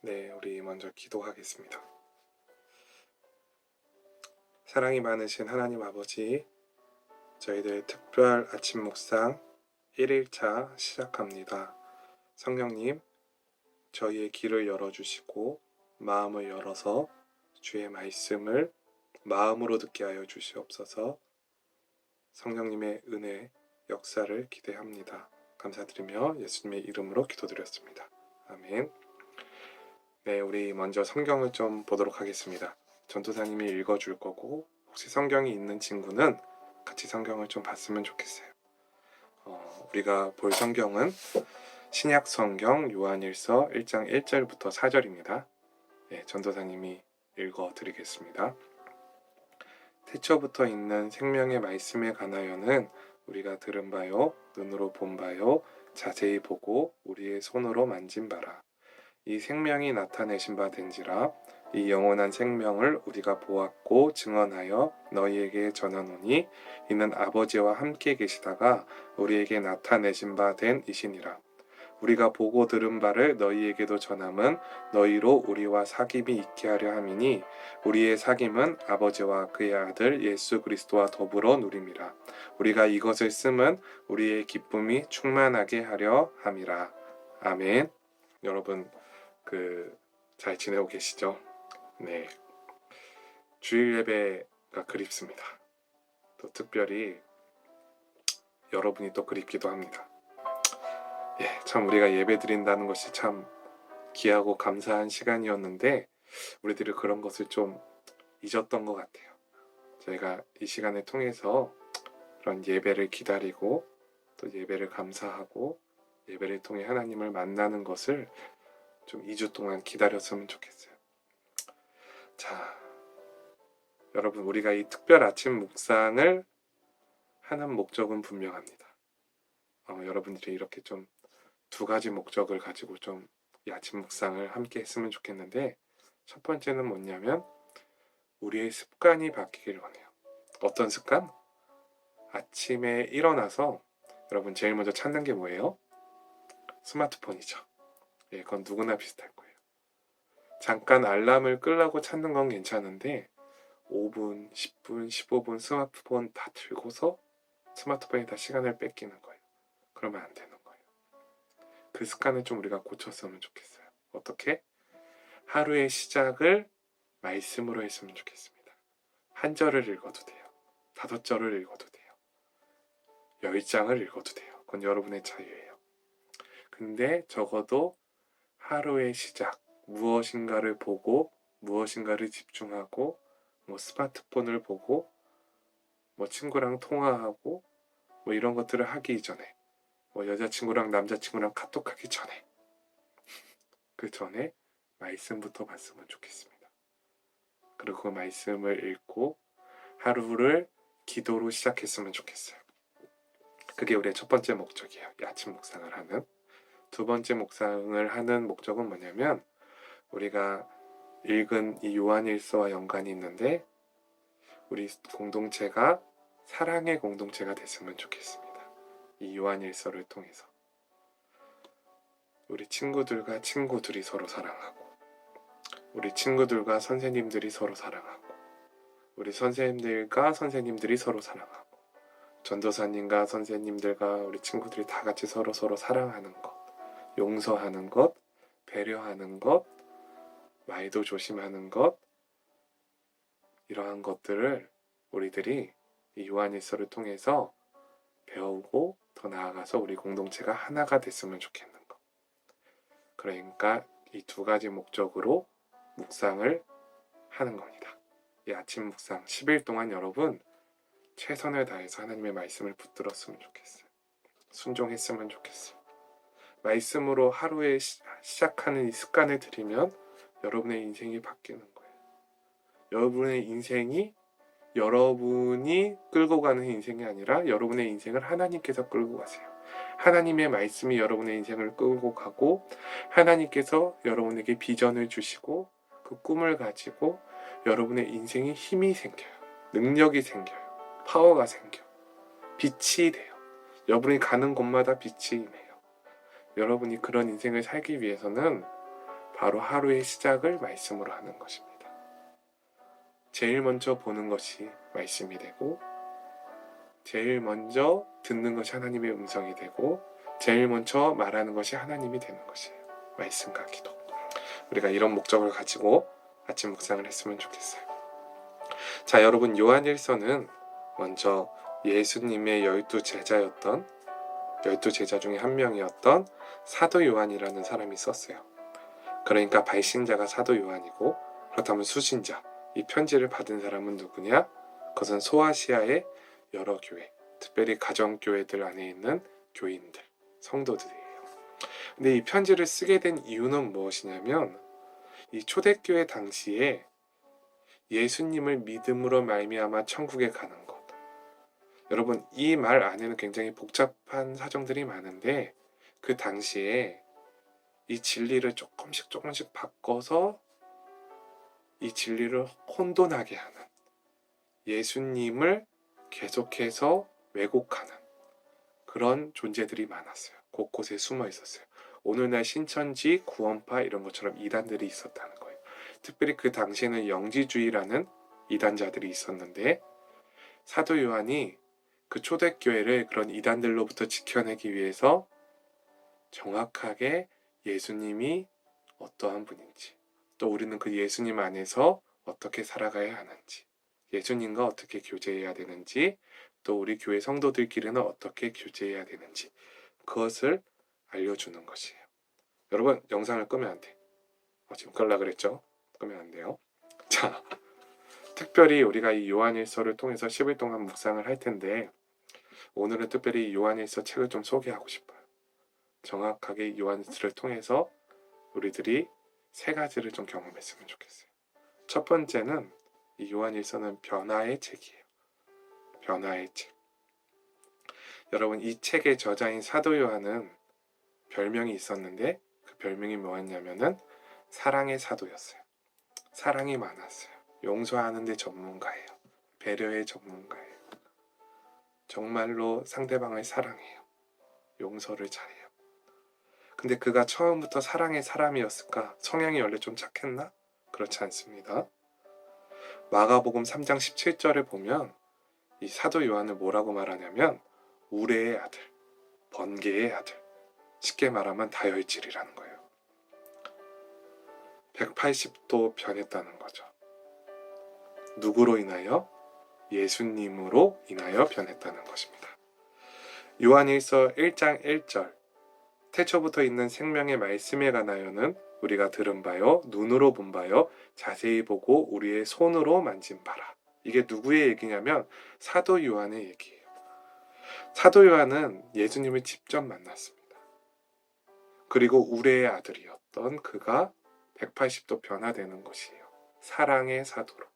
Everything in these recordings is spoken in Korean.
네, 우리 먼저 기도하겠습니다. 사랑이 많으신 하나님 아버지, 저희들 특별 아침 묵상 1일차 시작합니다. 성령님, 저희의 귀를 열어주시고 마음을 열어서 주의 말씀을 마음으로 듣게 하여 주시옵소서. 성령님의 은혜, 역사를 기대합니다. 감사드리며 예수님의 이름으로 기도드렸습니다. 아멘. 네, 우리 먼저 성경을 좀 보도록 하겠습니다. 전도사님이 읽어줄 거고, 혹시 성경이 있는 친구는 같이 성경을 좀 봤으면 좋겠어요. 우리가 볼 성경은 신약 성경 요한일서 1장 1절부터 4절입니다. 네, 전도사님이 읽어드리겠습니다. 태초부터 있는 생명의 말씀에 관하여는 우리가 들은 바요, 눈으로 본 바요, 자세히 보고 우리의 손으로 만진 바라. 이 생명이 나타내신 바 된지라. 이 영원한 생명을 우리가 보았고 증언하여 너희에게 전하노니 이는 아버지와 함께 계시다가 우리에게 나타내신 바 된 이시니라. 우리가 보고 들은 바를 너희에게도 전함은 너희로 우리와 사귐이 있게 하려 함이니 우리의 사귐은 아버지와 그의 아들 예수 그리스도와 더불어 누림이라. 우리가 이것을 쓰면 우리의 기쁨이 충만하게 하려 함이라. 아멘. 여러분 잘 지내고 계시죠? 네. 주일 예배가 그립습니다. 또 특별히 여러분이 또 그립기도 합니다. 예, 참 우리가 예배 드린다는 것이 참 귀하고 감사한 시간이었는데 우리들이 그런 것을 좀 잊었던 것 같아요. 저희가 이 시간을 통해서 그런 예배를 기다리고 또 예배를 감사하고 예배를 통해 하나님을 만나는 것을 좀 2주 동안 기다렸으면 좋겠어요. 자, 여러분, 우리가 이 특별 아침 묵상을 하는 목적은 분명합니다. 여러분들이 이렇게 좀 두 가지 목적을 가지고 좀 이 아침 묵상을 함께 했으면 좋겠는데, 첫 번째는 뭐냐면 우리의 습관이 바뀌길 원해요. 어떤 습관? 아침에 일어나서 여러분 제일 먼저 찾는 게 뭐예요? 스마트폰이죠. 예, 그건 누구나 비슷할 거예요. 잠깐 알람을 끄려고 찾는 건 괜찮은데 5분, 10분, 15분 스마트폰 다 들고서 스마트폰에다 시간을 뺏기는 거예요. 그러면 안 되는 거예요. 그 습관을 좀 우리가 고쳤으면 좋겠어요. 어떻게? 하루의 시작을 말씀으로 했으면 좋겠습니다. 한 절을 읽어도 돼요. 5절을 읽어도 돼요. 10장을 읽어도 돼요. 그건 여러분의 자유예요. 근데 적어도 하루의 시작, 무엇인가를 보고 무엇인가를 집중하고 스마트폰을 보고 친구랑 통화하고 이런 것들을 하기 이전에 여자친구랑 남자친구랑 카톡하기 전에 그 전에 말씀부터 봤으면 좋겠습니다. 그리고 그 말씀을 읽고 하루를 기도로 시작했으면 좋겠어요. 그게 우리의 첫 번째 목적이에요. 이 아침 묵상을 하는. 두 번째 묵상을 하는 목적은 뭐냐면 우리가 읽은 이 요한일서와 연관이 있는데 우리 공동체가 사랑의 공동체가 됐으면 좋겠습니다. 이 요한일서를 통해서 우리 친구들과 친구들이 서로 사랑하고 우리 친구들과 선생님들이 서로 사랑하고 우리 선생님들과 선생님들이 서로 사랑하고 전도사님과 선생님들과 우리 친구들이 다 같이 서로 사랑하는 것, 용서하는 것, 배려하는 것, 말도 조심하는 것, 이러한 것들을 우리들이 이 요한일서를 통해서 배우고 더 나아가서 우리 공동체가 하나가 됐으면 좋겠는 것. 그러니까 이 두 가지 목적으로 묵상을 하는 겁니다. 이 아침 묵상 10일 동안 여러분 최선을 다해서 하나님의 말씀을 붙들었으면 좋겠어요. 순종했으면 좋겠어요. 말씀으로 하루에 시작하는 이 습관을 들이면 여러분의 인생이 바뀌는 거예요. 여러분의 인생이 여러분이 끌고 가는 인생이 아니라 여러분의 인생을 하나님께서 끌고 가세요. 하나님의 말씀이 여러분의 인생을 끌고 가고 하나님께서 여러분에게 비전을 주시고 그 꿈을 가지고 여러분의 인생에 힘이 생겨요. 능력이 생겨요. 파워가 생겨요. 빛이 돼요. 여러분이 가는 곳마다 빛이 임해요. 여러분이 그런 인생을 살기 위해서는 바로 하루의 시작을 말씀으로 하는 것입니다. 제일 먼저 보는 것이 말씀이 되고, 제일 먼저 듣는 것이 하나님의 음성이 되고, 제일 먼저 말하는 것이 하나님이 되는 것이에요. 말씀과 기도. 우리가 이런 목적을 가지고 아침 묵상을 했으면 좋겠어요. 자, 여러분, 요한일서는 먼저 예수님의 12제자 중에 한 명이었던 사도 요한이라는 사람이 썼어요. 그러니까 발신자가 사도 요한이고, 그렇다면 수신자, 이 편지를 받은 사람은 누구냐? 그것은 소아시아의 여러 교회, 특별히 가정교회들 안에 있는 교인들, 성도들이에요. 근데 이 편지를 쓰게 된 이유는 무엇이냐면, 이 초대교회 당시에 예수님을 믿음으로 말미암아 천국에 가는 것. 여러분, 이 말 안에는 굉장히 복잡한 사정들이 많은데, 그 당시에 이 진리를 조금씩 바꿔서 이 진리를 혼돈하게 하는, 예수님을 계속해서 왜곡하는 그런 존재들이 많았어요. 곳곳에 숨어 있었어요. 오늘날 신천지, 구원파 이런 것처럼 이단들이 있었다는 거예요. 특별히 그 당시에는 영지주의라는 이단자들이 있었는데, 사도 요한이 그 초대교회를 그런 이단들로부터 지켜내기 위해서 정확하게 예수님이 어떠한 분인지, 또 우리는 그 예수님 안에서 어떻게 살아가야 하는지, 예수님과 어떻게 교제해야 되는지, 또 우리 교회 성도들끼리는 어떻게 교제해야 되는지, 그것을 알려주는 것이에요. 여러분, 영상을 끄면 안 돼. 지금 끌라 그랬죠? 끄면 안 돼요. 자, 특별히 우리가 이 요한일서를 통해서 10일 동안 묵상을 할 텐데, 오늘은 특별히 요한일서 책을 좀 소개하고 싶어요. 정확하게 요한일서를 통해서 우리들이 세 가지를 좀 경험했으면 좋겠어요. 첫 번째는 이 요한일서는 변화의 책이에요. 변화의 책. 여러분, 이 책의 저자인 사도 요한은 별명이 있었는데, 그 별명이 뭐였냐면은 사랑의 사도였어요. 사랑이 많았어요. 용서하는 데 전문가예요. 배려의 전문가예요. 정말로 상대방을 사랑해요. 용서를 잘해요. 근데 그가 처음부터 사랑의 사람이었을까? 성향이 원래 좀 착했나? 그렇지 않습니다. 마가복음 3장 17절에 보면 이 사도 요한을 뭐라고 말하냐면 우레의 아들, 번개의 아들, 쉽게 말하면 다혈질이라는 거예요. 180도 변했다는 거죠. 누구로 인하여? 예수님으로 인하여 변했다는 것입니다. 요한일서 1장 1절, 태초부터 있는 생명의 말씀에 관하여는 우리가 들은 바요, 눈으로 본 바요, 자세히 보고 우리의 손으로 만진 바라. 이게 누구의 얘기냐면 사도 요한의 얘기예요. 사도 요한은 예수님을 직접 만났습니다. 그리고 우레의 아들이었던 그가 180도 변화되는 것이에요. 사랑의 사도로.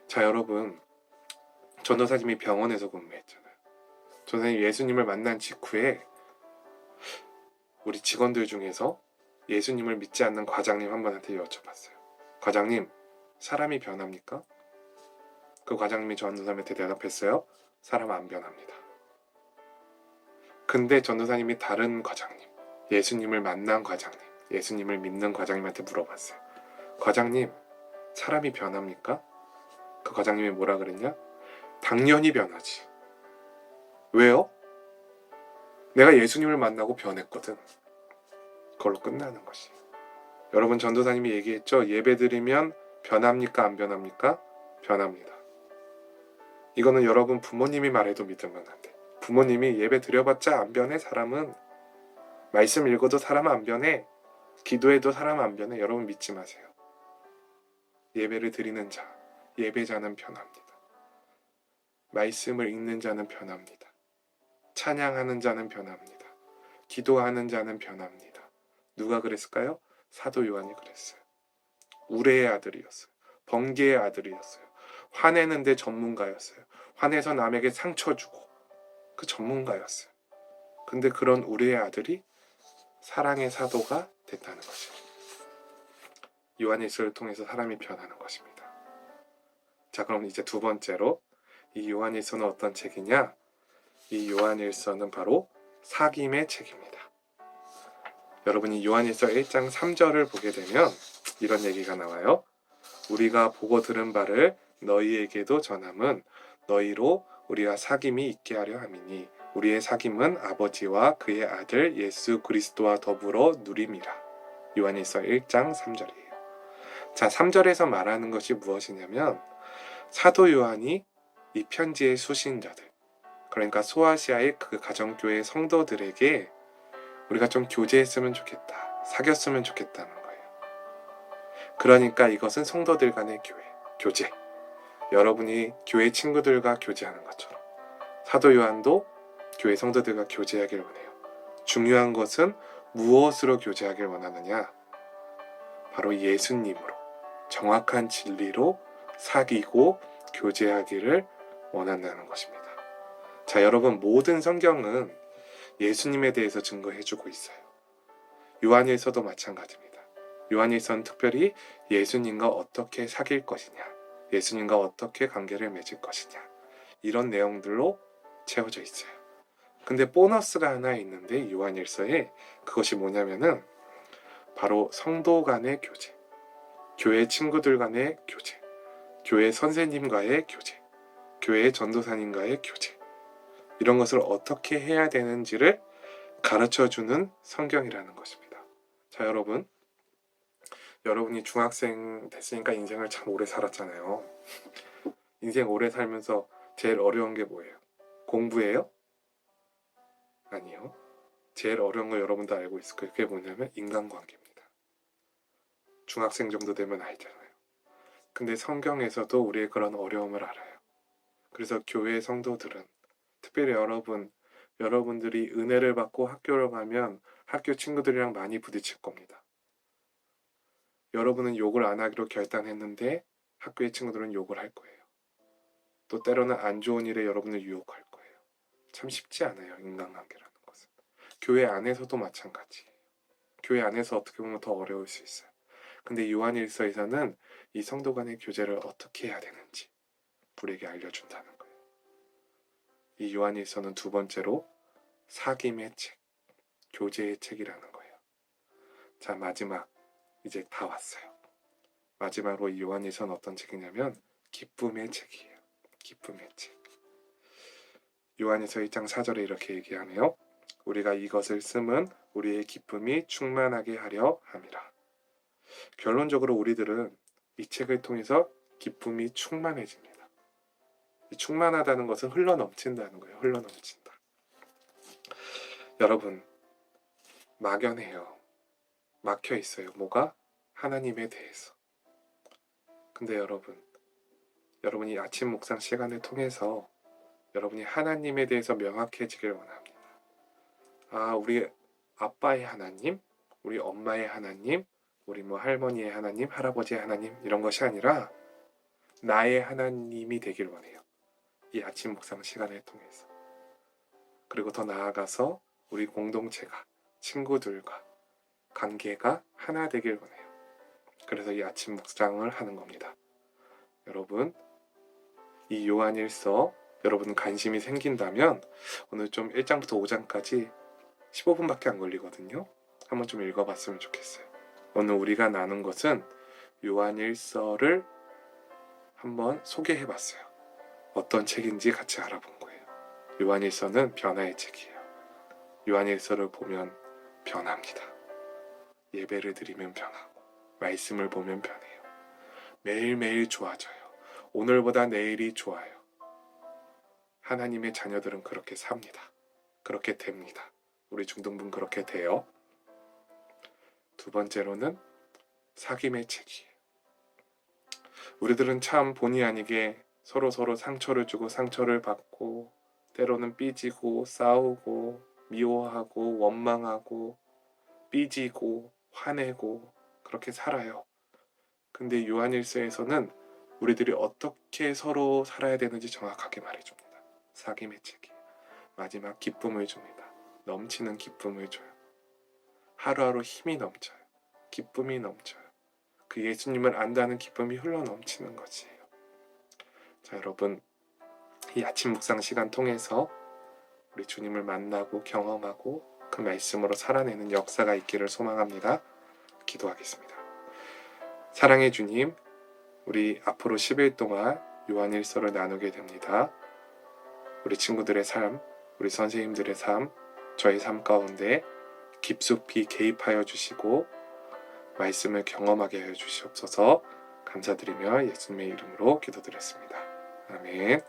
자, 여러분, 전도사님이 병원에서 근무했잖아요. 전도사님 예수님을 만난 직후에 우리 직원들 중에서 예수님을 믿지 않는 과장님 한 분한테 여쭤봤어요. 과장님, 사람이 변합니까? 그 과장님이 전도사님한테 대답했어요. 사람 안 변합니다. 근데 전도사님이 다른 과장님, 예수님을 만난 과장님, 예수님을 믿는 과장님한테 물어봤어요. 과장님, 사람이 변합니까? 그 과장님이 뭐라 그랬냐? 당연히 변하지. 왜요? 내가 예수님을 만나고 변했거든. 그걸로 끝나는 것이. 여러분, 전도사님이 얘기했죠. 예배 드리면 변합니까? 안 변합니까? 변합니다. 이거는 여러분 부모님이 말해도 믿으면 안 돼. 부모님이 예배 드려봤자 안 변해. 사람은 말씀 읽어도 사람은 안 변해. 기도해도 사람은 안 변해. 여러분 믿지 마세요. 예배를 드리는 자, 예배자는 변합니다. 말씀을 읽는 자는 변합니다. 찬양하는 자는 변합니다. 기도하는 자는 변합니다. 누가 그랬을까요? 사도 요한이 그랬어요. 우레의 아들이었어요. 번개의 아들이었어요. 화내는데 전문가였어요. 화내서 남에게 상처 주고 그 전문가였어요. 근데 그런 우레의 아들이 사랑의 사도가 됐다는 것입니다. 요한일서를 통해서 사람이 변하는 것입니다. 자, 그럼 이제 두 번째로 이 요한일서는 어떤 책이냐? 이 요한일서는 바로 사귐의 책입니다. 여러분이 요한일서 1장 3절을 보게 되면 이런 얘기가 나와요. 우리가 보고 들은 바를 너희에게도 전함은 너희로 우리가 사귐이 있게 하려 함이니 우리의 사귐은 아버지와 그의 아들 예수 그리스도와 더불어 누림이라. 요한일서 1장 3절이에요. 자, 3절에서 말하는 것이 무엇이냐면 사도 요한이 이 편지의 수신자들, 그러니까 소아시아의 그 가정교회 성도들에게 우리가 좀 교제했으면 좋겠다, 사귀었으면 좋겠다는 거예요. 그러니까 이것은 성도들 간의 교제. 여러분이 교회 친구들과 교제하는 것처럼 사도 요한도 교회 성도들과 교제하길 원해요. 중요한 것은 무엇으로 교제하길 원하느냐? 바로 예수님으로, 정확한 진리로 사귀고 교제하기를 원한다는 것입니다. 자, 여러분, 모든 성경은 예수님에 대해서 증거해주고 있어요. 요한일서도 마찬가지입니다. 요한일서는 특별히 예수님과 어떻게 사귈 것이냐, 예수님과 어떻게 관계를 맺을 것이냐, 이런 내용들로 채워져 있어요. 근데 보너스가 하나 있는데 요한일서에 그것이 뭐냐면은 바로 성도 간의 교제, 교회 친구들 간의 교제, 교회 선생님과의 교제, 교회 전도사님과의 교제, 이런 것을 어떻게 해야 되는지를 가르쳐주는 성경이라는 것입니다. 자, 여러분이 중학생 됐으니까 인생을 참 오래 살았잖아요. 인생 오래 살면서 제일 어려운 게 뭐예요? 공부예요? 아니요. 제일 어려운 거 여러분도 알고 있을 거예요. 그게 뭐냐면 인간관계입니다. 중학생 정도 되면 알잖아요. 근데 성경에서도 우리의 그런 어려움을 알아요. 그래서 교회 성도들은, 특별히 여러분들이 은혜를 받고 학교를 가면 학교 친구들이랑 많이 부딪힐 겁니다. 여러분은 욕을 안 하기로 결단했는데 학교의 친구들은 욕을 할 거예요. 또 때로는 안 좋은 일에 여러분을 유혹할 거예요. 참 쉽지 않아요, 인간관계라는 것은. 교회 안에서도 마찬가지예요. 교회 안에서 어떻게 보면 더 어려울 수 있어요. 근데 요한일서에서는 이 성도 간의 교제를 어떻게 해야 되는지 우리에게 알려준다는 거예요. 이 요한일서는 두 번째로 사귐의 책, 교제의 책이라는 거예요. 자, 마지막, 이제 다 왔어요. 마지막으로 이 요한일서는 어떤 책이냐면 기쁨의 책이에요. 기쁨의 책. 요한일서 1장 4절에 이렇게 얘기하네요. 우리가 이것을 쓰면 우리의 기쁨이 충만하게 하려 함이라. 결론적으로 우리들은 이 책을 통해서 기쁨이 충만해집니다. 이 충만하다는 것은 흘러넘친다는 거예요. 흘러넘친다. 여러분, 막연해요. 막혀 있어요. 뭐가? 하나님에 대해서. 근데 여러분이 아침 묵상 시간을 통해서 여러분이 하나님에 대해서 명확해지길 원합니다. 아, 우리 아빠의 하나님, 우리 엄마의 하나님, 우리 할머니의 하나님, 할아버지의 하나님, 이런 것이 아니라 나의 하나님이 되길 원해요. 이 아침 묵상 시간을 통해서. 그리고 더 나아가서 우리 공동체가, 친구들과 관계가 하나 되길 원해요. 그래서 이 아침 묵상을 하는 겁니다. 여러분, 이 요한일서 여러분 관심이 생긴다면 오늘 좀 1장부터 5장까지 15분밖에 안 걸리거든요. 한번 좀 읽어봤으면 좋겠어요. 오늘 우리가 나눈 것은 요한일서를 한번 소개해봤어요. 어떤 책인지 같이 알아본 거예요. 요한일서는 변화의 책이에요. 요한일서를 보면 변합니다. 예배를 드리면 변하고 말씀을 보면 변해요. 매일매일 좋아져요. 오늘보다 내일이 좋아요. 하나님의 자녀들은 그렇게 삽니다. 그렇게 됩니다. 우리 중동분 그렇게 돼요. 두 번째로는 사귐의 책이에요. 우리들은 참 본의 아니게 서로 상처를 주고 상처를 받고 때로는 삐지고 싸우고 미워하고 원망하고 삐지고 화내고 그렇게 살아요. 근데 요한일서에서는 우리들이 어떻게 서로 살아야 되는지 정확하게 말해줍니다. 사귐의 책이에요. 마지막 기쁨을 줍니다. 넘치는 기쁨을 줘요. 하루하루 힘이 넘쳐요. 기쁨이 넘쳐요. 그 예수님을 안다는 기쁨이 흘러넘치는 것이에요. 자, 여러분, 이 아침 묵상 시간 통해서 우리 주님을 만나고 경험하고 그 말씀으로 살아내는 역사가 있기를 소망합니다. 기도하겠습니다. 사랑의 주님, 우리 앞으로 10일 동안 요한일서를 나누게 됩니다. 우리 친구들의 삶, 우리 선생님들의 삶, 저의 삶 가운데 깊숙이 개입하여 주시고 말씀을 경험하게 하여 주시옵소서. 감사드리며 예수님의 이름으로 기도드렸습니다. 아멘.